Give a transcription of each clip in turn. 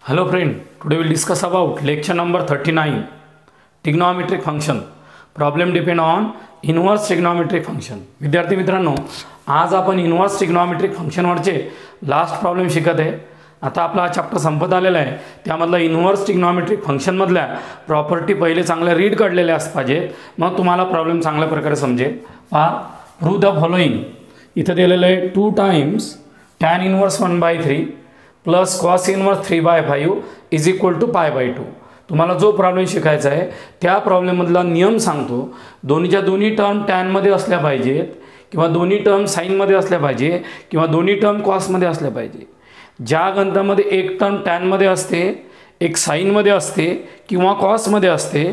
Hello friend, today we will discuss about lecture number 39 trigonometric function. Problem depend on inverse trigonometric function. विद्यार्थी मित्रांनो, आज आपण inverse trigonometric फंक्शनवरचे last problem शिकत आहे. आता आपला हा चॅप्टर संपत आलेला आहे. त्यामधला इनवर्स ट्रिग्नॉमेट्रिक फंक्शनमधल्या प्रॉपर्टी पहिले चांगल्या रीड काढलेल्या असल्या पाहिजेत, मग तुम्हाला प्रॉब्लेम चांगल्या प्रकारे समजेल. पहा, प्रूव्ह द फॉलोइंग. इथं दिलेलं आहे 2 times tan inverse 1/3 plus cos inverse 3/5 is equal to π/2. तुम्हाला जो प्रॉब्लेम शिकायचा आहे त्या प्रॉब्लेममधला नियम सांगतो. दोन्हीच्या दोन्ही टर्म टॅनमध्ये असल्या पाहिजेत, किंवा दोन्ही टर्म साईनमध्ये असल्या पाहिजे, किंवा दोन्ही टर्म कॉसमध्ये असल्या पाहिजे. ज्या गणितामध्ये एक टर्म टॅनमध्ये असते, एक साईनमध्ये असते किंवा कॉसमध्ये असते,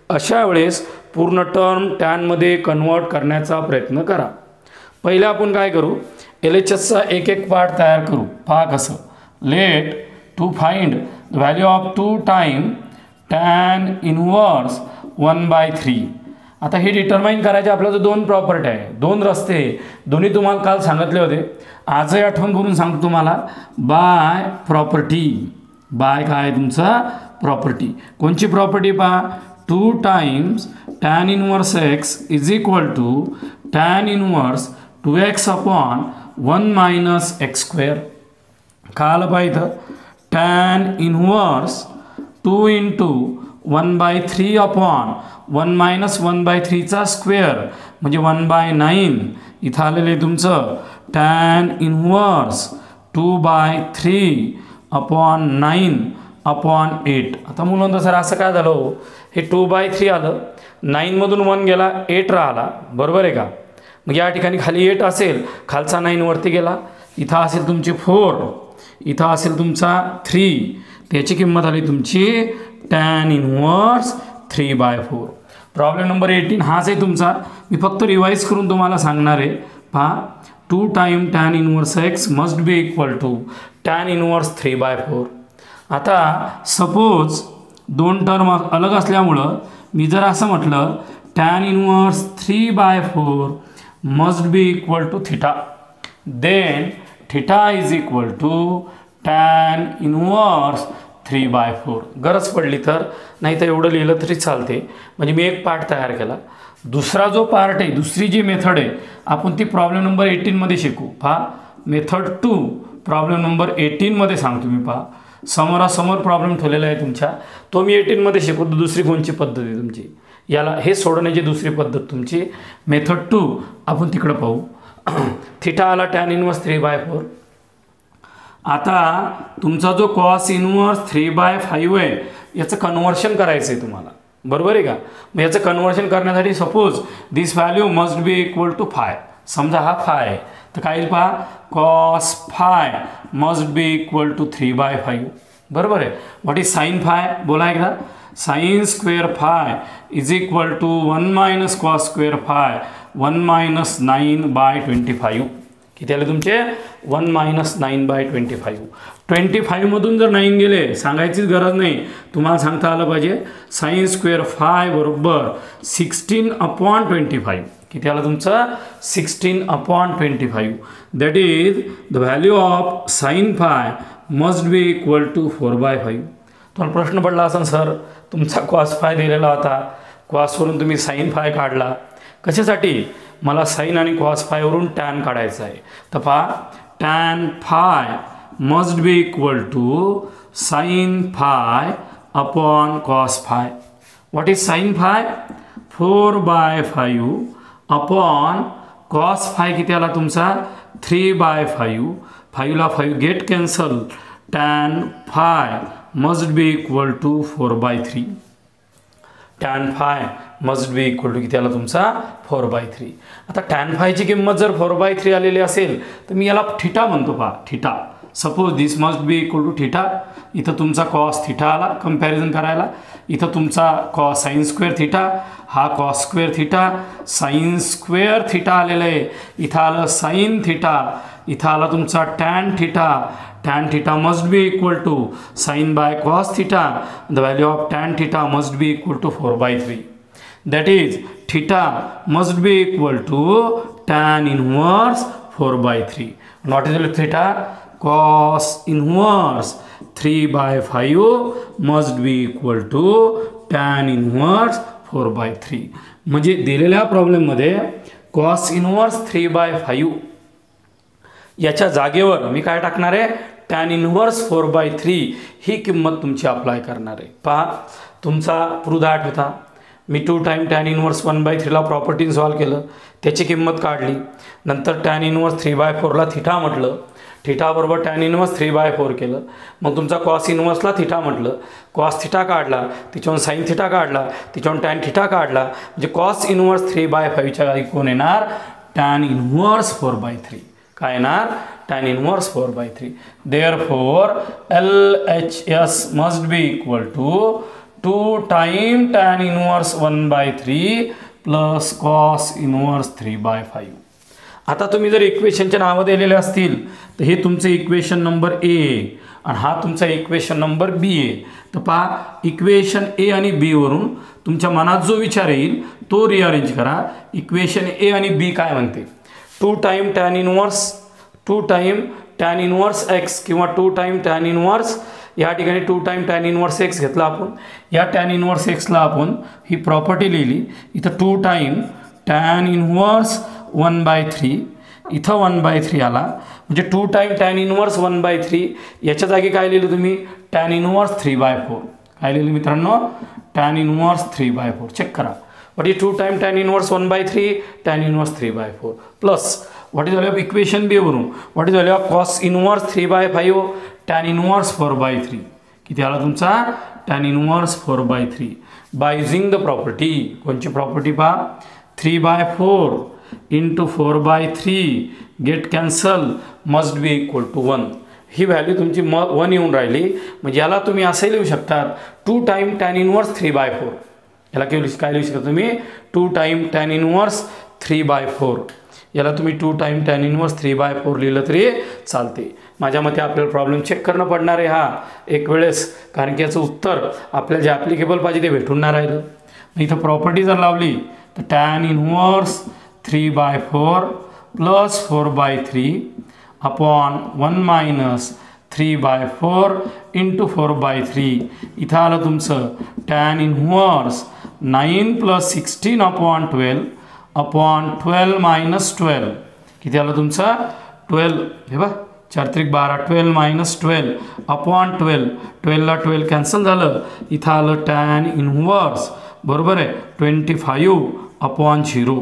अशा वेळेस पूर्ण टर्म टॅनमध्ये कन्वर्ट करण्याचा प्रयत्न करा. पहिले आपण काय करू, LHSचा एक एक पार्ट तयार करू. पहा कसं. Let to find the value of 2 time tan inverse 1/3. आता हे डिटरमाइन करायचे आपल्याला दोन प्रॉपर्टी आहे, दोन रस्ते. दोन्ही तुम्हाला काल सांगितले होते, आजही आठवण करून सांगतो तुम्हाला. Bye property. बाय काय तुमचा प्रॉपर्टी. कोणची प्रॉपर्टी पहा. 2 times tan inverse x is equal to tan inverse 2x upon 1 minus x square. काय आलं पाहिजे, tan inverse 2 into 1/3 upon 1 minus 1/3चा स्क्वेअर म्हणजे 1/9. इथं आलेलं आहे तुमचं tan इनवर्स 2/3 अपॉन 9 अपॉन 8. आता मुलांना सर असं काय झालं, हे 2/3 आलं, 9मधून 1 गेला, 8 राहिला, बरोबर आहे का. मग या ठिकाणी खाली 8 असेल, खालचा 9 वरती गेला. इथं असेल तुमची 4, इथं असेल तुमचा 3. त्याची किंमत आली तुमची tan इनवर्स 3/4. प्रॉब्लेम नंबर 18 हाच आहे तुमचा. मी फक्त रिवाइज करून तुम्हाला सांगणार आहे. पहा, 2 time tan inverse x must be equal to tan inverse 3/4. आता सपोज दोन टर्म अलग असल्यामुळं मी जर असं म्हटलं tan inverse 3/4 must be equal to theta, then theta is equal to tan inverse 3/4. गरज पडली तर, नाही तर एवढं लिहिलं तरी चालते. म्हणजे मी एक पार्ट तयार केला. दुसरा जो पार्ट आहे, दुसरी जी मेथड आहे, आपण ती प्रॉब्लेम नंबर 18मध्ये शिकू. पहा, मेथड 2 प्रॉब्लेम नंबर 18मध्ये सांगतो मी. पहा, समोरासमोर प्रॉब्लेम ठेवलेला आहे तुमच्या, तो मी 18मध्ये शिकवतो. दुसरी कोणची पद्धत आहे तुमची, याला हे सोडवण्याची दुसरी पद्धत तुमची मेथड 2 आपण तिकडं पाहू. थिटा आला tan इनवर्स 3/4. आता तुमचा जो कॉस इनवर्स 3/5 आहे, याचं कन्वर्शन करायचं आहे तुम्हाला, बरोबर आहे का. मग याचं कन्वर्शन करण्यासाठी suppose this value must be equal to 5. समजा हा 5 आहे, तर काय येईल पहा, cos 5 must be equal to 3/5. बरोबर आहे. व्हॉट इज साइन 5 बोला एकदा. Sine square 5 is equal to 1 minus cos square 5 1 minus 9/25. किती आले तुमचे 1 मायनस 9/25. 25मधून जर 9 गेले, सांगायचीच गरज नाही, तुम्हाला सांगता आलं पाहिजे. साइन स्क्वेअर 5 बरोबर 16/25. किती आलं तुमचं 16/25. That is the value of sine 5 must be equal to 4/5. तुम्हाला प्रश्न पडला असेल, सर तुमचा कॉस 5 दिलेला होता, कॉसवरून तुम्ही साइन 5 काढला, कशासाठी. मला साइन आणि कॉस 5 वरून टॅन काढायचं आहे. तर पहा, tan 5 must be equal to sine 5 upon cos 5. What is sine 5 4/5 upon cos 5 किती आला तुमचा 3/5. 5ला 5 get cancel. tan 5 must be equal to 4/3. tan 5 must be equal to किती आला तुमचा 4/3. आता tan 5ची किंमत जर 4/3 आलेली असेल, तर मी याला थिटा म्हणतो. पहा, theta. Suppose this must be equal to theta. इथं तुमचा कॉस थिटा आला कंपॅरिझन करायला. इथं तुमचा कॉस साइन स्क्वेअर थिटा, हा cos square theta, sine square theta आलेलं आहे. इथं आलं साइन थिटा, इथं आला तुमचा tan theta. tan theta must be equal to sin by cos theta. The value of tan theta must be equal to 4/3. That is, theta must be equal to tan inverse 4/3. What is theta? Cos inverse 3/5 must be equal to tan inverse 4/3. म्हणजे दिलेल्या प्रॉब्लेममध्ये cos inverse 3/5 याच्या जागेवर मी काय टाकणार आहे, tan inverse 4/3 ही किंमत तुमची अप्लाय करणार आहे. पहा, तुमचा पृदाट होता, मी 2 टाइम टॅन इन्व्हर्स 1/3ला प्रॉपर्टी सॉल्व केलं, त्याची किंमत काढली. नंतर टॅन इन्व्हर्स 3/4ला थिटा म्हटलं, थिटा बरोबर टॅन इन्व्हर्स 3/4 केलं. मग तुमचा कॉस इन्व्हर्सला थिटा म्हटलं, कॉस थिटा काढला, तिच्यावरून साईन थिटा काढला, तिच्यावरून टॅन थिटा काढला. म्हणजे कॉस इन्व्हर्स 3/5च्या जागी कोण येणार, टॅन इन्व्हर्स 4/3. काय येणार, tan inverse 4/3. Therefore LHS must be equal to 2 time tan inverse 1/3 plus cos inverse 3/5. आता तुम्ही जर इक्वेशनच्या नावं दिलेले असतील तर हे तुमचं इक्वेशन नंबर ए आणि हा तुमचा इक्वेशन नंबर बी आहे. तर पहा, इक्वेशन ए आणि बी वरून तुमच्या मनात जो विचार येईल तो रिअरेंज करा. इक्वेशन ए आणि बी काय म्हणते, 2 टाइम टॅन इन्व्हर्स एक्स किंवा 2 टाइम टॅन इन्व्हर्स, या ठिकाणी 2 टाइम टॅन इन्व्हर्स एक्स घेतला आपण. या टॅन इन्व्हर्स एक्सला आपण ही प्रॉपर्टी लिहिली. इथं 2 टाइम टॅन इन्व्हर्स 1/3, इथं 1/3 आला. म्हणजे 2 टाइम टॅन इन्व्हर्स 1/3 याच्या जागी काय लिहिलं तुम्ही, टॅन इन्व्हर्स 3/4. काय लिहिलं मित्रांनो, टॅन इन्व्हर्स 3/4. चेक करा, what is 2 time tan inverse 1/3, tan inverse 3/4 plus what is value of equation B वरून what is value of cos inverse 3/5 tan inverse 4/3. किती आला तुमचा, tan inverse 4/3 by using the property. कोणची property पहा, 3/4 into 4/3 get cancel must be equal to 1. ही value तुमची 1 येऊन राहिली. म्हणजे याला तुम्ही असे लिहू शकतात 2 टाइम टॅन इन्व्हर्स 3/4. याला काय लिहू शकता तुम्ही, 2 टाइम टॅन इन्व्हर्स 3/4. याला तुम्ही 2 टाइम टॅन इन्व्हर्स 3/4 लिहिलं तरी चालते. माझ्या मते आपल्याला प्रॉब्लेम चेक करणं पडणार आहे हा एक वेळेस, कारण की याचं उत्तर आपल्याला जे ॲप्लिकेबल पाहिजे ते भेटून नाही राहिलं. इथं प्रॉपर्टी जर लावली तर tan inverse 3/4 plus 4/3 upon 1 minus 3/4 into 4/3. इथं आलं तुमचं tan inverse 9 plus 16 upon 12 upon 12 minus 12. किती आलं तुमचं 12. हे बघ 4×3=12 12 मायनस 12 अपॉन 12. 12ला 12 कॅन्सल झालं. इथं आलं टॅन इन्व्हर्स बरोबर आहे 25 अपॉन 0.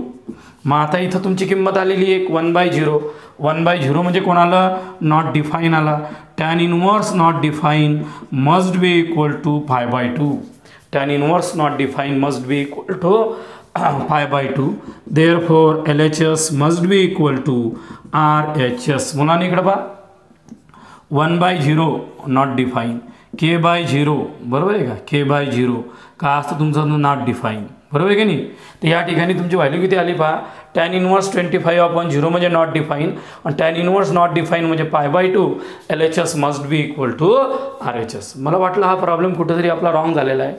मग आता इथं तुमची किंमत आलेली आहे 1/0. 1/0 म्हणजे कोणाला, नॉट डिफाईन आला. Tan inverse not define must be equal to 5/2. Tan inverse not define must be equal to 5/2. Therefore LHS must be equal to RHS. मुलांनी इकडं पहा, 1/0 नॉट डिफाईन, K/0 बरोबर आहे का, K/0 का असतं तुमचं नॉट डिफाईन, बरोबर आहे की नाही. तर या ठिकाणी तुमची व्हॅल्यू किती आली पहा, टॅन इन्व्हर्स 25/0 म्हणजे नॉट डिफाईन आणि टॅन इन्व्हर्स नॉट डिफाईन म्हणजे 5/2. LHS must be equal to RHS. मला वाटलं हा प्रॉब्लेम कुठेतरी आपला रॉंग झालेला आहे,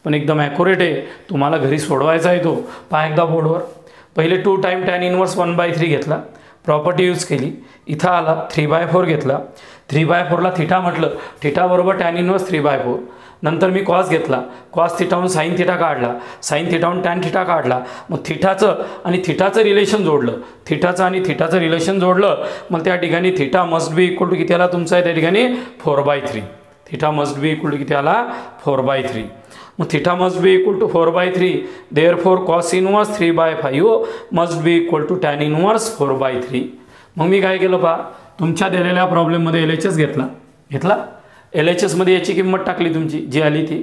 पण एकदम ॲक्युरेट आहे. तुम्हाला घरी सोडवायचा आहे तो. पहा एकदा बोर्डवर, पहिले 2 टाइम टॅन इन्व्हर्स 1/3 घेतला, प्रॉपर्टी यूज केली, इथं आला 3/4 घेतला, 3/4ला थिटा म्हटलं, थिटा बरोबर टॅन इन्व्हर्स 3/4. नंतर मी कॉस घेतला, कॉस थिटाहून साईन थिटा काढला, साईन थिटाहून टॅन थिटा काढला. मग थिटाचं आणि थिटाचं रिलेशन जोडलं, थिटाचं आणि थिटाचं रिलेशन जोडलं. मग त्या ठिकाणी theta must be equal to किती आला तुमचा आहे त्या ठिकाणी 4/3. Theta must be equal to किती आला 4/3. मग theta must be equal to 4/3. Therefore cos inverse 3/5 must be equal to tan inverse 4/3. मग मी काय केलं पहा, तुमच्या दिलेल्या प्रॉब्लेममध्ये LHS घेतला. LHS मध्ये याची किंमत टाकली, तुमची जी आली ती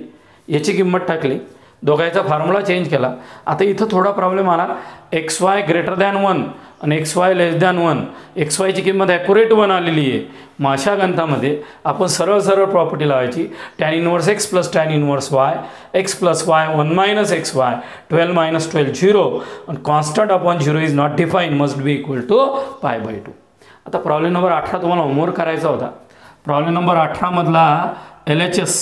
याची किंमत टाकली, दोघांचा फॉर्म्युला चेंज केला. आता इथं थोडा प्रॉब्लेम आला, XY ग्रेटर दॅन 1 आणि XY लेस दॅन 1. XYची किंमत ॲक्युरेट 1 आलेली आहे. मग अशा गणितामध्ये आपण सरळ प्रॉपर्टी लावायची, tan inverse X plus tan inverse Y, X plus Y 1 minus XY, 12 minus 12 0 आणि constant upon 0 is not define must be equal to 5/2. आता प्रॉब्लेम नंबर 18 तुम्हाला होमवर्क करायचा होता. प्रॉब्लेम नंबर 18 मधला LHS,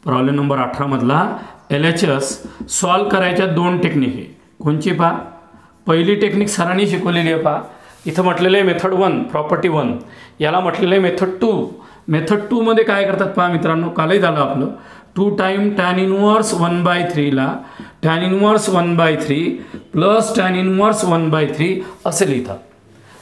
प्रॉब्लेम नंबर 18 मधला LHS solve करायच्या 2 technique आहे. कोणची पहा, पहिली टेक्निक सरांनी शिकवलेली आहे पहा, इथं म्हटलेलं आहे मेथड 1 प्रॉपर्टी 1, याला म्हटलेलं आहे मेथड 2. मेथड 2 मध्ये काय करतात पहा मित्रांनो, कालही झालं आपलं 2 टाइम टॅन इनवर्स 1/3 ला tan inverse 1/3 plus tan inverse 1/3 असं लिहितात.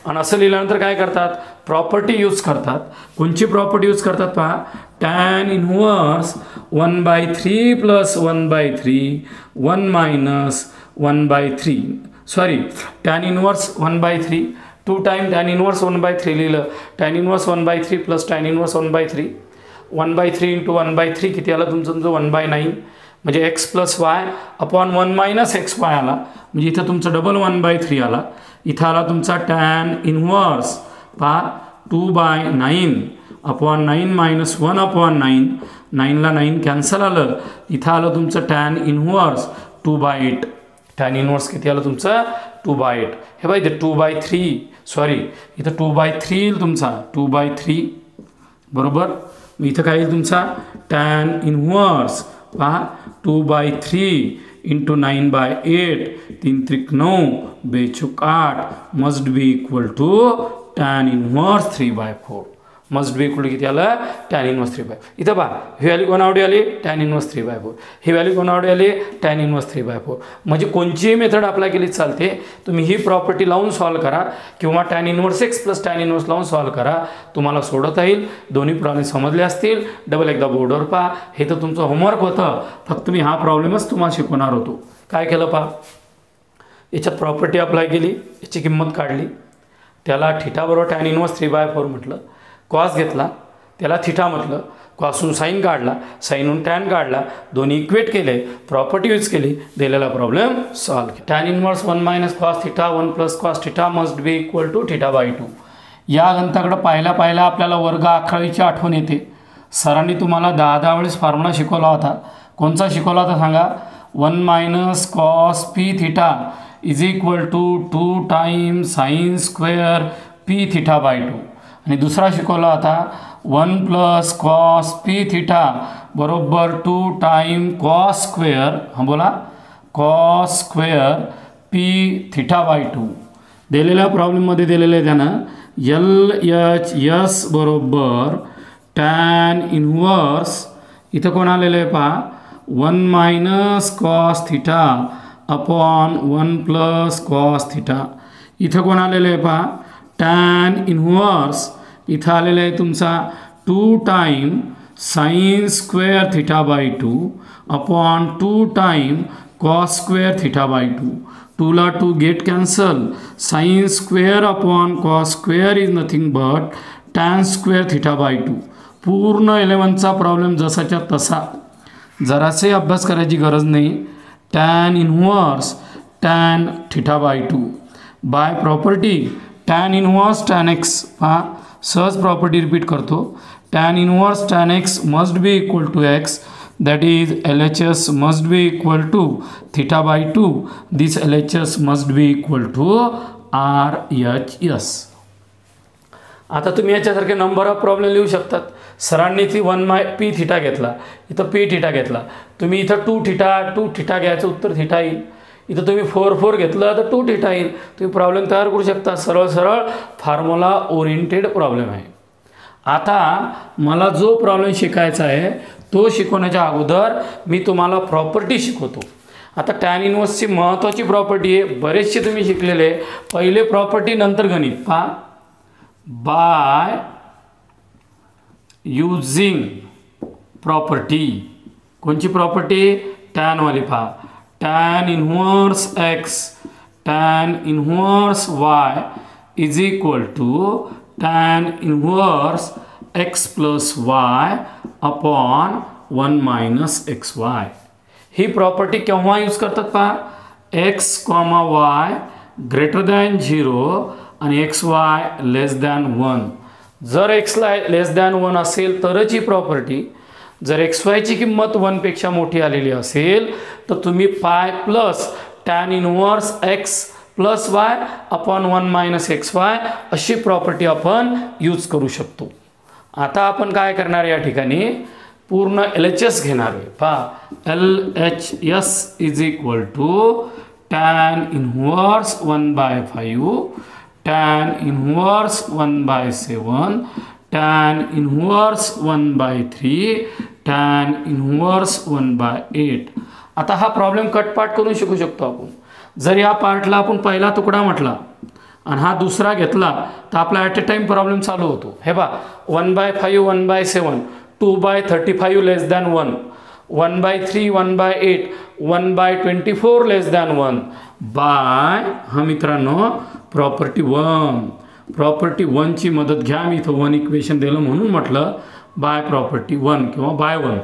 आणि असं लिहिल्यानंतर काय करतात, प्रॉपर्टी यूज करतात. कोणची प्रॉपर्टी यूज करतात पहा, tan inverse 1/3 plus 1/3 1 minus 1/3 sorry tan inverse 1/3 2 time tan inverse 1/3 लिहिलं, tan inverse 1/3 plus tan inverse 1/3 1/3 into 1/3 किती आलं तुमचं 1/9 म्हणजे x plus Y upon 1 minus X Y आला. म्हणजे इथं तुमचं डबल 1/3 आला. इथं आला तुमचा टॅन इनवर्स पहा 2/9 अपॉन 9 मायनस 1 अपॉन 9 9ला 9 कॅन्सल आलं. इथं आलं तुमचं टॅन इनवर्स 2/8. टॅन इनवर्स किती आलं तुमचं 2/8. हे बघा इथे 2/3 सॉरी इथं 2/3 येईल तुमचा 2/3 बरोबर. इथं काय येईल तुमचा टॅन इनवर्स पहा 2/3 इंटू 9/8 3 त्रिक 9 बेचूक 8 must be equal to tan inverse 3/4 must be equal to किती आलं टॅन इनवर्स 3/4. इथं पहा ही व्हॅल्यू कोणावडी आली टॅन इनवर्स 3/4, ही व्हॅल्यू कोणावडी आली टॅन इनवर्स 3/4. म्हणजे कोणचीही मेथड अप्लाय केली चालते. तुम्ही ही प्रॉपर्टी लावून सॉल्व करा किंवा tan inverse X plus tan inverse लावून सॉल्व करा, तुम्हाला सोडवता येईल. दोन्ही प्रॉब्लेम समजले असतील. डबल एकदा बोर्डवर पहा. हे तर तुमचं होमवर्क होतं, फक्त मी हा प्रॉब्लेमच तुम्हाला शिकवणार होतो. काय केलं पहा, याच्यात प्रॉपर्टी अप्लाय केली, याची किंमत काढली, त्याला थिटा बरोबर टॅन इनवर्स 3/4 म्हटलं, कॉस घेतला त्याला थिटा म्हटलं, कॉसून साईन काढला, साईनहून टॅन काढला, दोन्ही इक्वेट केले, प्रॉपर्टी यूज केली, दिलेला प्रॉब्लेम सॉल्व केला. Tan inverse 1 minus cos theta 1 plus cos theta must be equal to theta. या गणिताकडे पाहिल्या आपल्याला वर्ग 11वीची आठवण येते. सरांनी तुम्हाला 10 वेळेस फॉर्म्युला शिकवला होता. कोणचा शिकवला होता सांगा, 1 minus cos P theta is equal to 2 time sine square P theta. आणि दुसरा शिकवला होता 1 प्लस कॉस पी थिटा बरोबर 2 टाइम कॉस स्क्वेअर हां बोला कॉस स्क्वेअर पी थिटा/2. दिलेल्या प्रॉब्लेममध्ये दिलेलं आहे त्यानं LHS बरोबर टॅन इनवर्स इथं कोण आलेलं आहे पहा 1 minus cos theta upon 1 plus cos theta. इथं कोण आलेलं आहे पहा टॅन इनवर्स इथं आलेलं आहे तुमचा 2 time sine square theta upon 2 time cos square theta. 2ला 2 get cancel, sine square upon cos square is nothing but tan square theta. पूर्ण 11चा प्रॉब्लेम जसाच्या तसा, जरासे अभ्यास करायची गरज नाही. Tan inverse tan theta by property tan inverse tan x. पहा सहज प्रॉपर्टी रिपीट करतो, tan inverse tan x must be equal to x, that is LHS must be equal to theta/2. This LHS must be equal to RHS. आता तुम्ही याच्यासारखे number of problem लिहू शकतात. सरांनी ती 1 θ घेतला, इथं p θ घेतला, तुम्ही इथं 2 θ घ्यायचं उत्तर θ येईल. इथं तुम्ही 4 घेतलं तर 2 θ येईल. तुम्ही प्रॉब्लेम तयार करू शकता. सरळ फॉर्म्युला ओरिएंटेड प्रॉब्लेम आहे. आता मला जो प्रॉब्लेम शिकायचा आहे तो शिकवण्याच्या अगोदर मी तुम्हाला प्रॉपर्टी शिकवतो. आता टॅन इनवर्सची महत्त्वाची प्रॉपर्टी आहे, बरेचसे तुम्ही शिकलेले. पहिले प्रॉपर्टी नंतर गणित. पहा बाय यूजिंग प्रॉपर्टी. कोणची प्रॉपर्टी टॅनवाली. पहा tan inverse X tan inverse Y is equal to tan inverse X plus Y upon 1 minus X Y. ही प्रॉपर्टी केव्हा यूज करतात पहा, X comma Y greater than 0 आणि एक्स वाय लेस than 1. जर एक्सला लेस than 1 असेल तरच ही प्रॉपर्टी. जर एक्स वायची किंमत 1 पेक्षा मोठी आलेली असेल तर तुम्ही pi plus tan inverse X plus Y upon 1 minus X Y अशी प्रॉपर्टी आपण यूज करू शकतो. आता आपण काय करणार या ठिकाणी पूर्ण LHS घेणार आहे. पहा LHS is equal to tan inverse 1/5 tan inverse 1/7, tan inverse 1/3, tan inverse 1/8. आता हा प्रॉब्लेम कटपाट करून शिकू शकतो आपण. जर या पार्टला आपण पहिला तुकडा म्हटला आणि हा दुसरा घेतला तर आपला ॲट अ टाइम प्रॉब्लेम चालू होतो. हे बा 1/5 1/7, 2/35 लेस दॅन 1, 1/3 1/8, 1/24 लेस दॅन 1 बाय हा मित्रांनो प्रॉपर्टी 1. प्रॉपर्टी 1 ची मदत घ्या. मी इथं 1 इक्वेशन दिलं म्हणून म्हटलं बाय प्रॉपर्टी 1 किंवा बाय 1.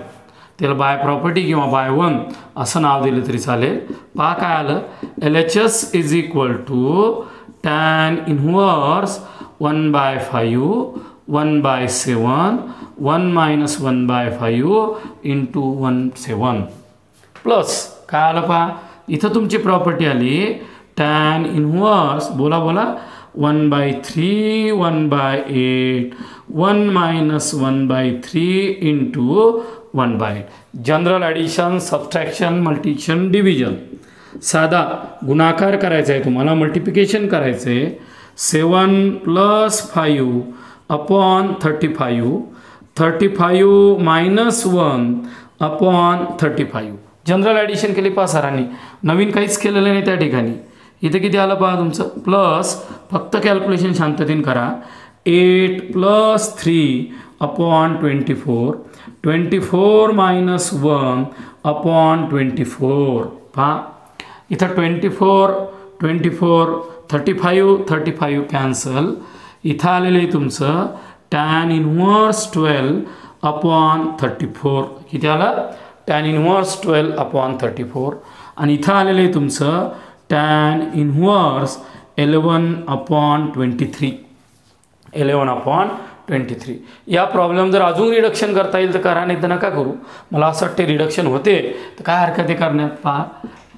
त्याला बाय प्रॉपर्टी किंवा बाय 1 असं नाव दिलं तरी चालेल. पहा काय आलं, LHS is equal to tan inverse 1/5 1/7 1 minus 1/5 into 1/7 plus काय आलं पहा, इथं तुमची प्रॉपर्टी आली tan इनव्हर्स बोला 1/3 1/8 1 minus 1/3 into 1/8. General addition, subtraction, multiplication, division. साधा गुणाकार करायचा आहे तुम्हाला, मल्टिप्लिकेशन करायचं आहे. 7 + 5 अपॉन 35, 35 - 1 अपॉन 35. जनरल ॲडिशन केली पहा सरांनी, नवीन काहीच केलेलं नाही त्या ठिकाणी. इथे किती आलं पहा तुमचं प्लस, फक्त कॅल्क्युलेशन शांततेने करा. 8 + 3 अपॉन 24, 24 - 1 अपॉन 24. पहा इथं 24 24 35 35 कॅन्सल. इथं आलेलं आहे तुमचं tan इनव्हर्स 12 अपॉन 34. किती आलं, tan इनव्हर्स 12 अपॉन 34. आणि इथं आलेलं आहे तुमचं tan इनव्हर्स 11 अपॉन 23, 11 अपॉन 23. या प्रॉब्लेम जर अजून रिडक्शन करता येईल तर करा, नाही तर नका करू. मला असं वाटते रिडक्शन होते तर काय हरकत आहे करण्यात. पहा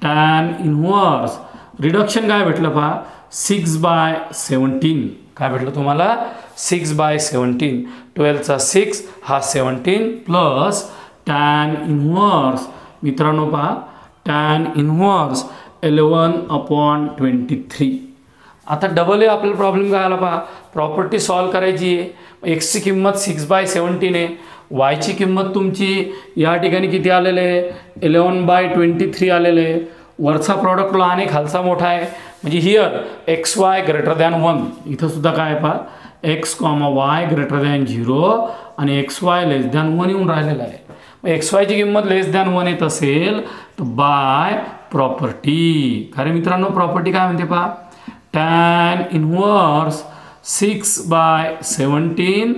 tan इनव्हर्स रिडक्शन काय भेटलं पहा 6/17. काय भेटलं तुम्हाला 6/17. 12चा 6 हा 17 प्लस tan इनव्हर्स मित्रांनो पहा tan इनव्हर्स 11 अपॉन 23. आता डबल आहे आपल्याला प्रॉब्लेम काय आला पहा, प्रॉपर्टी सॉल्व करायची आहे. एक्सची किंमत 6/17 आहे, वायची किंमत तुमची या ठिकाणी किती आलेलं आहे 11/23 आलेलं आहे. वरचा प्रॉडक्ट लहान आहे, खालचा मोठा आहे, म्हणजे हिअर XY ग्रेटर दॅन 1. इथं सुद्धा काय पहा X, Y ग्रेटर दॅन 0 आणि XY लेस दॅन 1 येऊन राहिलेला आहे. मग XYची किंमत लेस दॅन 1 येत असेल तर बाय प्रॉपर्टी. खरे मित्रांनो प्रॉपर्टी काय म्हणते पहा, tan इनव्हर्स 6/17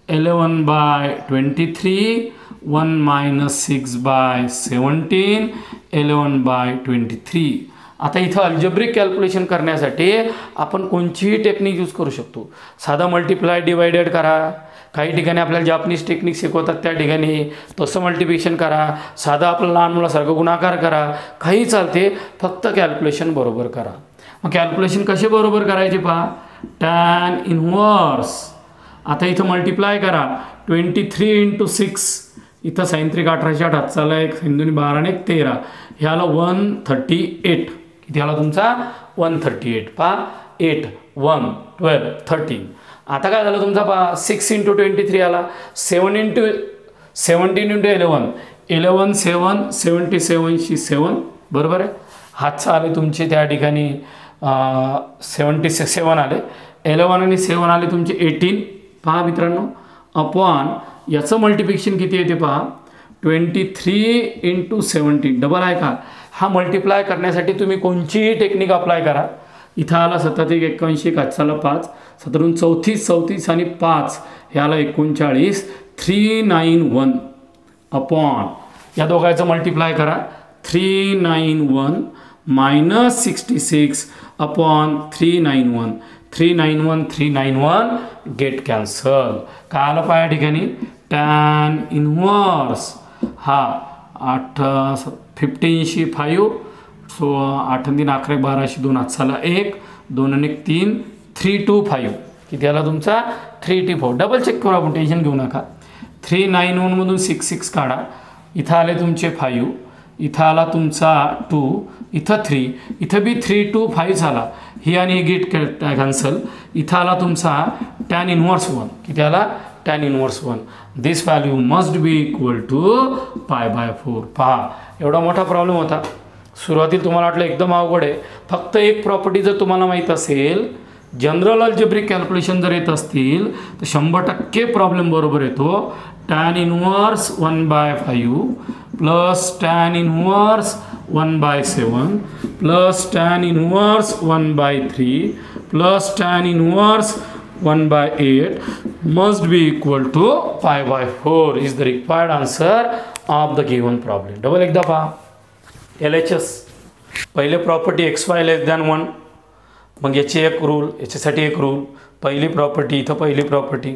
11/23 1 minus 6/17 11/23. आता इथं अल्जेब्रिक कॅल्क्युलेशन करण्यासाठी आपण कोणतीही टेक्निक यूज करू शकतो. साधा मल्टिप्लाय डिवायडेड करा, काही ठिकाणी आपल्याला जापनीज टेक्निक शिकवतात त्या ठिकाणी तसं मल्टिप्लिकेशन करा, साधा आपलं लहान मुलासारखं गुणाकार करा, काही चालते, फक्त कॅल्क्युलेशन बरोबर करा. मग कॅल्क्युलेशन कसे बरोबर करायचे पहा, tan इनव्हर्स आता इथं मल्टिप्लाय करा 23 × 6. इथं 33 18 8 चाला 1 हिंदूनी 12 आणि 1 13. ह्याला 138. किती आला तुमचा 138. पहा 8 1 12 13. आता काय झालं तुमचा पहा 6 × 23 आला 7 × 17 × 11 11 7 77 7 बरोबर आहे. हातचा आले तुमचे त्या ठिकाणी 77 आले, 11 आणि 7 आले तुमचे 18. पहा मित्रांनो अपॉन याचं मल्टिप्लिकेशन किती येते पहा 23 × 17 डबल आहे का. हा मल्टिप्लाय करण्यासाठी तुम्ही कोणतीही टेक्निक अप्लाय करा. इथं आला 7 × 1 81 5 5 7 34 34 आणि 5 ह्याला 39 391 अपॉन या दोघांचं मल्टिप्लाय करा 391 minus 66 upon 391 391 391 गेट कॅन्सल. काय आलं पहा या ठिकाणी tan इनव्हर्स हा 15 5 सो 8 3 11 12 2 हात झाला 1 2 आणि 1 3 325. किती आला तुमचा 324. डबल चेक करू आपण, टेन्शन घेऊ नका. 391 मधून 66 काढा, इथं आले तुमचे 5, इथं आला तुमचा 2 इथं 3, इथं बी 3 2 5 झाला, ही आणि ही गेट कॅन्सल. इथं आला तुमचा tan इनवर्स 1, किती आला tan inverse 1. This value must be equal to π/4. पहा एवढा मोठा प्रॉब्लेम होता. सुरुवातीला तुम्हाला वाटलं एकदम अवघड आहे. फक्त एक प्रॉपर्टी जर तुम्हाला माहीत असेल, जनरल अल्जेब्रिक कॅल्क्युलेशन जर येत असतील तर 100% प्रॉब्लेम बरोबर येतो. tan inverse 1/5 plus tan inverse 1/7 plus tan inverse 1/3 plus tan inverse 1/8 must be equal to π/4 is the required answer of the given problem. Double एकदा पहा. LHS पहिले प्रॉपर्टी xy लेस than 1, मग याची एक रूल, याच्यासाठी एक रूल. पहिली प्रॉपर्टी इथं पहिली प्रॉपर्टी,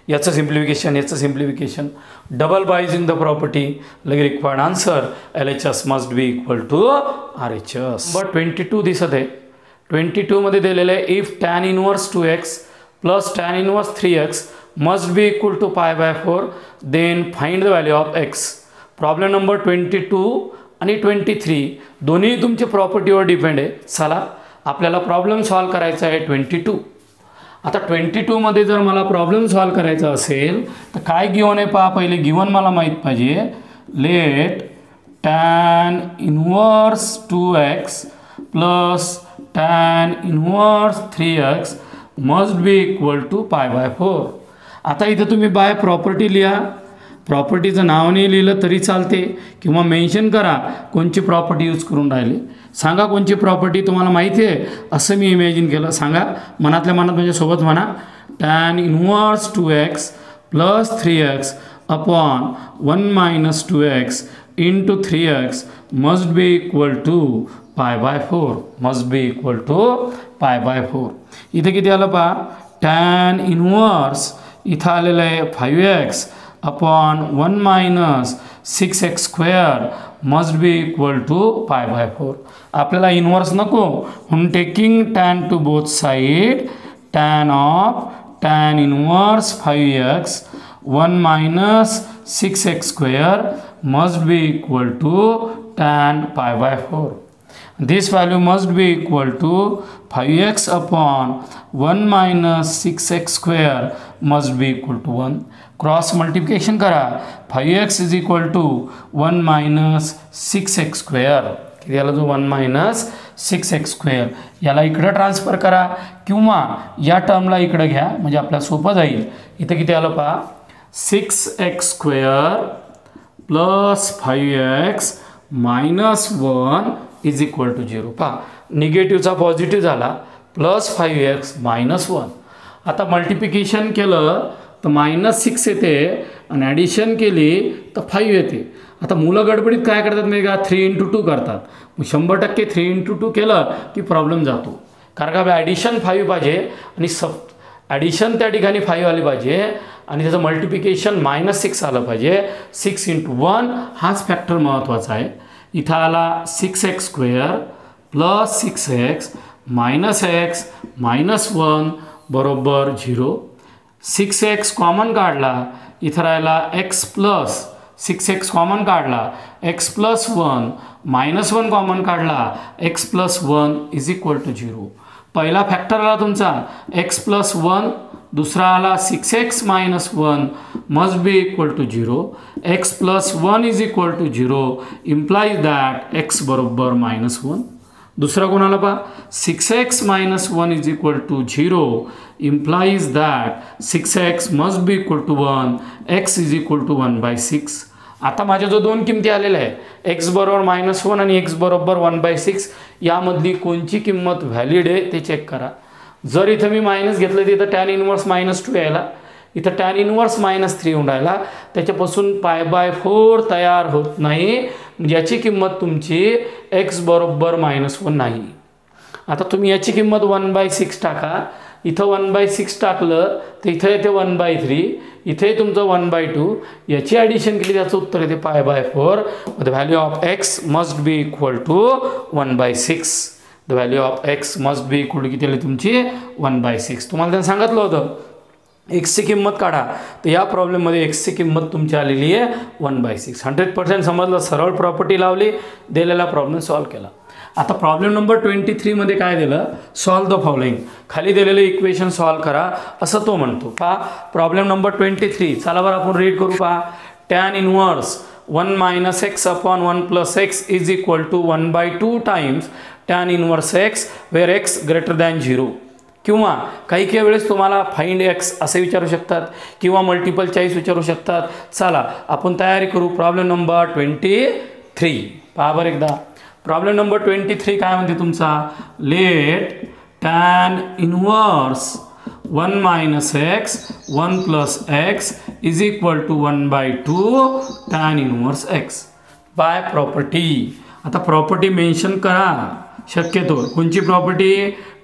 याचं सिम्प्लिफिकेशन, याचं simplification, double by using the property, लगे required answer LHS must be equal to RHS. But 22 दिसत आहे. 22 मध्ये दिलेलं आहे if tan inverse 2x plus tan inverse 3x must be equal to π/4 then find the value of x. Problem number 22 आणि 23 दोन्ही तुमच्या प्रॉपर्टीवर depend आहे. चला आपल्याला प्रॉब्लेम सॉल्व करायचा आहे 22. आता 22 मध्ये जर मला प्रॉब्लेम सॉल्व करायचा असेल तर काय गिवन आहे पहा. पहिले गिवन मला माहीत पाहिजे. Let tan inverse 2x plus tan inverse 3x must be equal to π/4. आता इथं तुम्ही बाय प्रॉपर्टी लिहा. प्रॉपर्टीचं नाव नाही लिहिलं तरी चालते, किंवा मेन्शन करा कोणची प्रॉपर्टी यूज करून राहिली. सांगा कोणची प्रॉपर्टी तुम्हाला माहिती आहे असं मी इमॅजिन केलं. सांगा मनातल्या मनात, म्हणजे सोबत म्हणा. tan inverse 2x plus 3x upon 1 - 2x into 3x must be equal to π/4. Must be equal to π/4. इथे किती आलं पहा. tan इनवर्स इथं आलेलं आहे 5x upon 1 - 6x² must be equal to π/4. आपल्याला इनवर्स नको म्हणून taking tan to both side, tan of tan inverse 5x 1 - 6x² must be equal to tan π/4. This value must be equal to 5x upon 1 - 6x² must be equal to 1. Cross multiplication करा. 5x is equal to 1 - 6x². याला जो 1 - 6x², याला इकडं transfer करा किंवा या टर्मला इकडं घ्या, म्हणजे आपल्याला सोपं जाईल. इथं किती आलं पहा. 6x² plus 5x minus 1 is equal to 0. पहा निगेटिव्हचा पॉझिटिव्ह झाला, प्लस 5x मायनस 1. आता मल्टिप्लिकेशन केलं तर -6 येते आणि ॲडिशन केली तर 5 येते. आता मुलं गडबडीत काय करतात नाही का, 3 × 2 करतात. मग 100% 3 × 2 केलं की प्रॉब्लेम जातो. कारण का ॲडिशन 5 पाहिजे आणि ॲडिशन त्या ठिकाणी 5 आली पाहिजे आणि त्याचं मल्टिप्लिकेशन -6 आलं पाहिजे. 6 × 1 हाच फॅक्टर महत्त्वाचा आहे. इथं आला 6x² plus 6x minus x minus 1 बरोबर 0. 6x कॉमन काढला, इथं राहिला x प्लस 6x कॉमन काढला, x प्लस 1 मायनस 1 कॉमन काढला, x plus 1 is equal to 0. पहिला फॅक्टर आला तुमचा x प्लस 1, दुसरा आला 6x minus 1 must be equal to 0. x plus 1 is equal to 0 implies that x बरोबर -1. दुसरा कोणाला पहा, 6x minus 1 is equal to 0 implies that 6x must be equal to 1, x is equal to 1/6. आता माझ्या जो दोन किमती आलेल्या आहे x बरोबर -1 आणि x बरोबर 1/6, यामधली कोणची किंमत व्हॅलिड आहे ते चेक करा. जर इथं मी मायनस घेतलं तर इथं tan इनवर्स -2 यायला, इथं tan इनवर्स -3 येऊन राहिला, त्याच्यापासून π/4 तयार होत नाही. याची किंमत तुमची x बरोबर -1 नाही. आता तुम्ही याची किंमत 1/6 टाका. इथं 1/6 टाकलं तर इथं येते 1/3, इथे तुमचं 1/2. याची ॲडिशन केली त्याचं उत्तर येते π/4. The value of x must be equal to 1/6. The value of x must be equal to किती आली तुमची 1/6. तुम्हाला त्यांनी सांगितलं होतं एक्सची किंमत काढा, तर या प्रॉब्लेममध्ये एक्सची किंमत तुमची आलेली आहे 1/6. 100% समजलं. सरळ प्रॉपर्टी लावली, दिलेला प्रॉब्लेम सॉल्व केला. आता प्रॉब्लेम नंबर 23 मध्ये काय दिलं, सॉल्व द फॉलोइंग, खाली दिलेले इक्वेशन सॉल्व करा असं तो म्हणतो. पहा प्रॉब्लेम नंबर 23, चला बरं आपण रीड करू. पहा tan inverse 1 minus X upon 1 plus X is equal to 1/2 times tan inverse X where X greater than 0. किंवा काही वेळेस तुम्हाला फाइंड एक्स असे विचारू शकतात किंवा मल्टिपल चॉईस विचारू शकतात. चला आपण तयारी करू. प्रॉब्लेम नंबर 23 पहा बरं एकदा. प्रॉब्लेम नंबर 23 काय म्हणते तुमचा, let tan inverse 1 minus X 1 plus X is equal to 1/2 tan inverse X by property. आता प्रॉपर्टी मेन्शन करा शक्यतो. कोणची प्रॉपर्टी,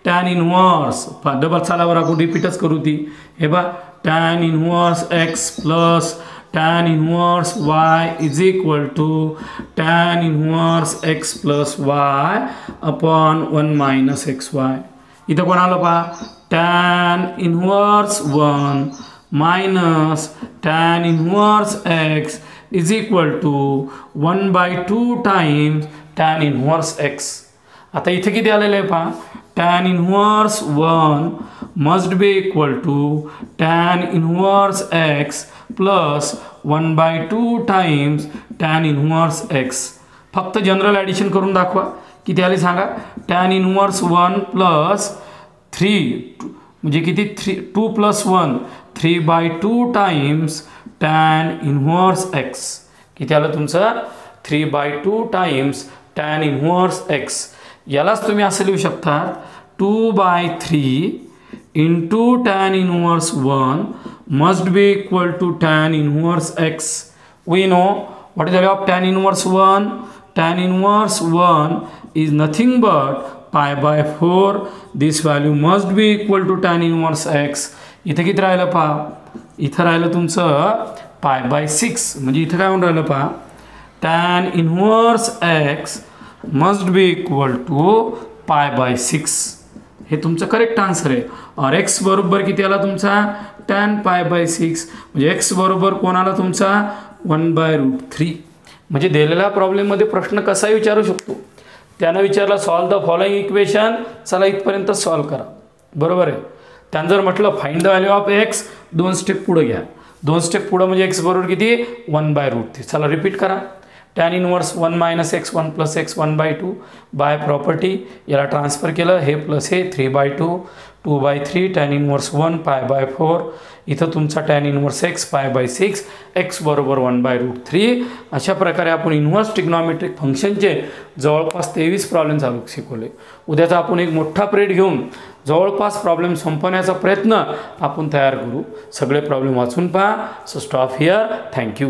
tan इनवर्स. डबल सालावर आपण रिपीटच करू ती. हे बा tan inverse X plus tan inverse Y is equal to tan inverse X plus Y upon 1 minus X Y. इथं कोण आलं पहा, tan inverse 1 minus tan inverse x is equal to 1/2 times tan inverse X. आता इथे किती आलेलं आहे पहा, tan inverse 1 must be equal to tan inverse X plus 1/2 times tan inverse X. फक्त जनरल ॲडिशन करून दाखवा. किती आले सांगा, tan इनवर्स 1 प्लस 3 म्हणजे किती 2 plus 1 3/2 times tan inverse x. किती आलं तुमचं 3/2 टाइम्स tan इनवर्स एक्स. यालाच तुम्ही असं लिहू शकता 2/3 into tan inverse 1 must be equal to tan inverse X. We know what is the value of tan inverse 1. tan inverse 1 is nothing but pi/4. This value must be equal to tan inverse x. इथं किती राहिलं पहा, इथं राहिलं तुमचं pi/6. म्हणजे इथं काय म्हणून राहिलं पहा, tan inverse x must be equal to pi/6. हे तुमचं करेक्ट आन्सर आहे. और x बरोबर किती आला तुमचा tan pi/6. म्हणजे x बरोबर कोण आला तुमचा 1/√3. म्हणजे दिलेल्या प्रॉब्लेममध्ये प्रश्न कसाही विचारू शकतो. त्यानं विचारला सॉल्व द फॉलोइंग इक्वेशन. चला इथपर्यंत सॉल्व करा. बरोबर आहे. त्यानं जर म्हटलं find the value of x, 2 step पुढे घ्या. 2 स्टेप पुढे म्हणजे एक्स बरोबर किती 1/√3. चला रिपीट करा. tan inverse 1 minus X 1 plus X 1/2 by property. याला ट्रान्सफर केलं, हे प्लस हे 3/2 2/3 tan इनवर्स 1 pi/4. इथं तुमचा tan inverse x pi/6 x बरोबर 1/√3. अशा प्रकारे आपण इनव्हर्स ट्रिग्नॉमेट्रिक फंक्शनचे जवळपास 23 प्रॉब्लेम चालू शिकवले. उद्याचा आपण एक मोठा पिरियड घेऊन जवळपास प्रॉब्लेम संपवण्याचा प्रयत्न आपण तयार करू. सगळे प्रॉब्लेम वाचून पहा. So stop here. थँक्यू.